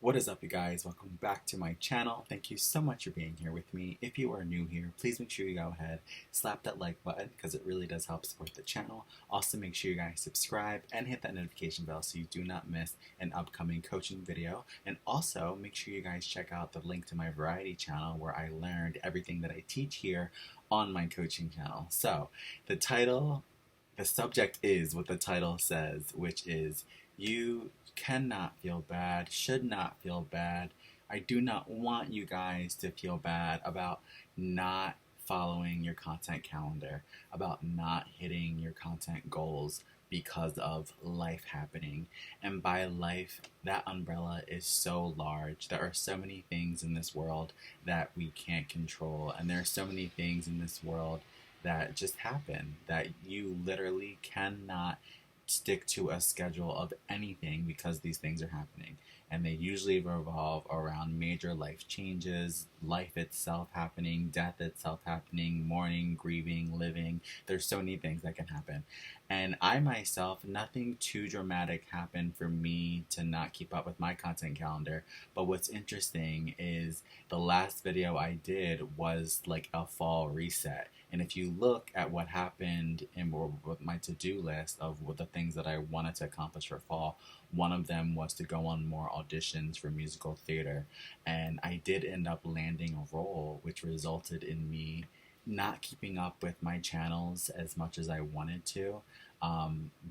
What is up, you guys? Welcome back to my channel. Thank you so much for being here with me. If you are new here, please make sure you go ahead, slap that like button because it really does help support the channel. Also, make sure you guys subscribe and hit that notification bell so you do not miss an upcoming coaching video. And also, make sure you guys check out the link to my variety channel where I learned everything that I teach here on my coaching channel. So, the subject is what the title says, which is you cannot feel bad, should not feel bad. I do not want you guys to feel bad about not following your content calendar, about not hitting your content goals because of life happening. And by life, that umbrella is so large. There are so many things in this world that we can't control, and there are so many things in this world that just happen that you literally cannot stick to a schedule of anything because these things are happening. And they usually revolve around major life changes, life itself happening, death itself happening, mourning, grieving, living. There's so many things that can happen. And I myself, nothing too dramatic happened for me to not keep up with my content calendar. But what's interesting is the last video I did was like a fall reset. And if you look at what happened in with my to-do list of what the things that I wanted to accomplish for fall, one of them was to go on more auditions for musical theater. And I did end up landing a role, which resulted in me not keeping up with my channels as much as I wanted to.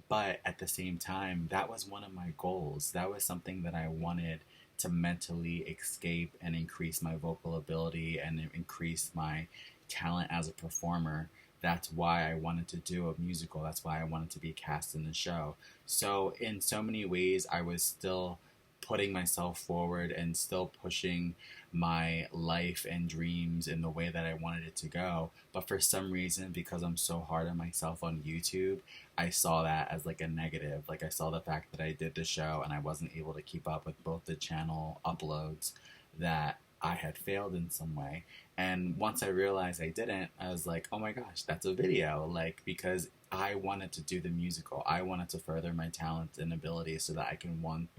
But at the same time, that was one of my goals. That was something that I wanted to mentally escape and increase my vocal ability and increase my talent as a performer. That's why I wanted to do a musical. That's why I wanted to be cast in the show. So in so many ways, I was still putting myself forward and still pushing my life and dreams in the way that I wanted it to go. But for some reason, because I'm so hard on myself on YouTube, I saw that as like a negative. Like I saw the fact that I did the show and I wasn't able to keep up with both the channel uploads, that I had failed in some way. And once I realized I didn't, I was like, oh my gosh, that's a video. Like, because I wanted to do the musical. I wanted to further my talent and ability so that I can one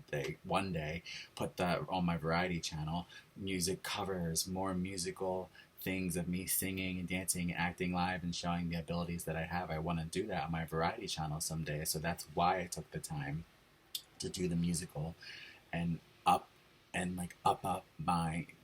day put that on my variety channel. Music covers, more musical things of me singing and dancing and acting live and showing the abilities that I have. I want to do that on my variety channel someday. So that's why I took the time to do the musical and up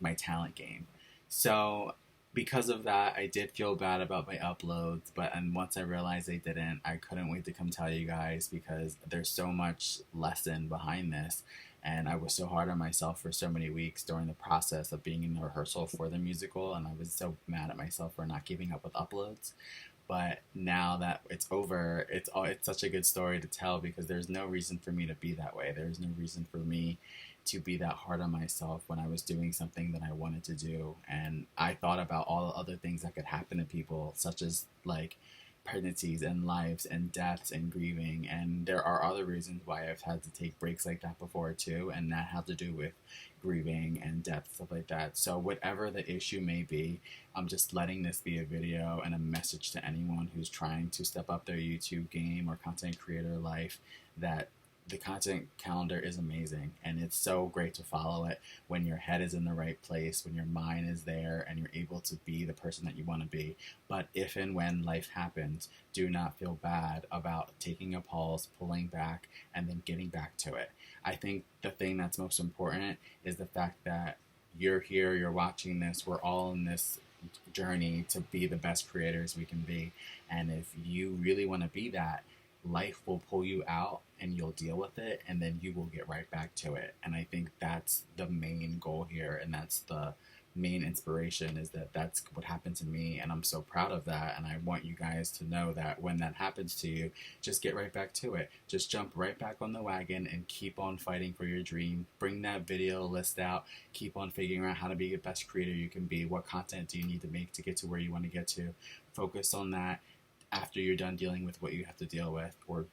my talent game. So because of that, I did feel bad about my uploads, and once I realized I didn't, I couldn't wait to come tell you guys because there's so much lesson behind this. And I was so hard on myself for so many weeks during the process of being in the rehearsal for the musical, and I was so mad at myself for not keeping up with uploads. But now that it's over, it's such a good story to tell because there's no reason for me to be that way. There's no reason for me to be that hard on myself when I was doing something that I wanted to do. And I thought about all the other things that could happen to people, such as like pregnancies and lives and deaths and grieving. And there are other reasons why I've had to take breaks like that before too, and that had to do with grieving and death, stuff like that. So whatever the issue may be, I'm just letting this be a video and a message to anyone who's trying to step up their YouTube game or content creator life, that the content calendar is amazing and it's so great to follow it when your head is in the right place, when your mind is there and you're able to be the person that you want to be. But if and when life happens, do not feel bad about taking a pause, pulling back, and then getting back to it. I think the thing that's most important is the fact that you're here, you're watching this, we're all in this journey to be the best creators we can be. And if you really want to be that, life will pull you out and you'll deal with it and then you will get right back to it. And I think that's the main goal here, and that's the main inspiration, is that that's what happened to me, and I'm so proud of that. And I want you guys to know that when that happens to you, just get right back to it. Just jump right back on the wagon and keep on fighting for your dream. Bring that video list out. Keep on figuring out how to be the best creator you can be. What content do you need to make to get to where you want to get to? Focus on that. After you're done dealing with what you have to deal with, or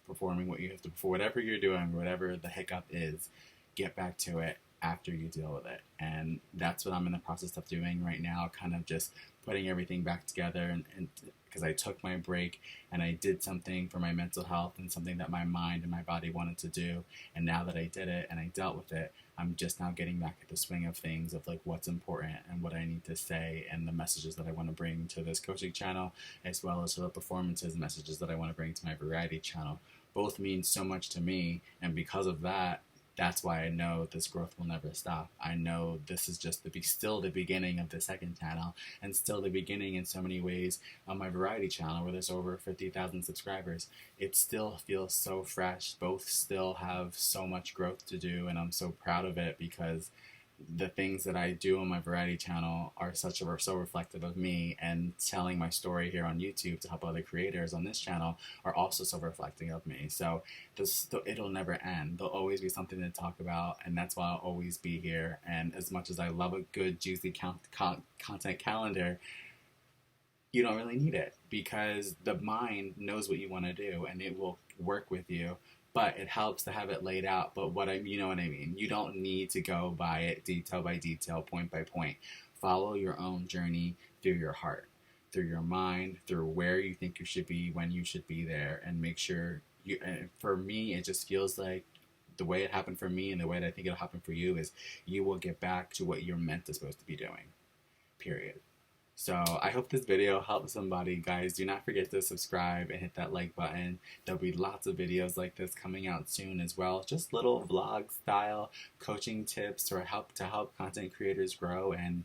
performing what you have to, for whatever you're doing, whatever the hiccup is, get back to it after you deal with it. And that's what I'm in the process of doing right now, kind of just putting everything back together, and because I took my break and I did something for my mental health and something that my mind and my body wanted to do. And now that I did it and I dealt with it, I'm just now getting back at the swing of things, of like what's important and what I need to say and the messages that I want to bring to this coaching channel, as well as to the performances messages that I want to bring to my variety channel. Both mean so much to me, and because of that, that's why I know this growth will never stop. I know this is just still the beginning of the second channel, and still the beginning in so many ways on my variety channel, where there's over 50,000 subscribers. It still feels so fresh. Both still have so much growth to do, and I'm so proud of it, because the things that I do on my variety channel are so reflective of me, and telling my story here on YouTube to help other creators on this channel are also so reflecting of me. So it'll never end. There'll always be something to talk about, and that's why I'll always be here. And as much as I love a good juicy content calendar, you don't really need it, because the mind knows what you want to do and it will work with you. But it helps to have it laid out. But you know what I mean? You don't need to go by it detail by detail, point by point. Follow your own journey through your heart, through your mind, through where you think you should be, when you should be there, and make sure you. And for me, it just feels like the way it happened for me, and the way that I think it'll happen for you, is you will get back to what you're meant to supposed to be doing. Period. So I hope this video helped somebody. Guys, do not forget to subscribe and hit that like button. There'll be lots of videos like this coming out soon as well. Just little vlog style coaching tips to help content creators grow and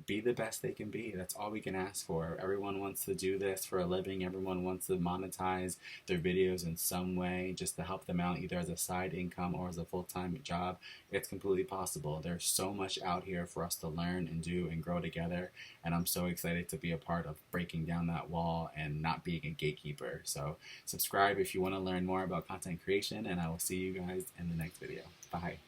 be the best they can be. That's all we can ask for. Everyone wants to do this for a living. Everyone wants to monetize their videos in some way, just to help them out, either as a side income or as a full-time job. It's completely possible. There's so much out here for us to learn and do and grow together, and I'm so excited to be a part of breaking down that wall and not being a gatekeeper. So subscribe if you want to learn more about content creation, and I will see you guys in the next video. Bye.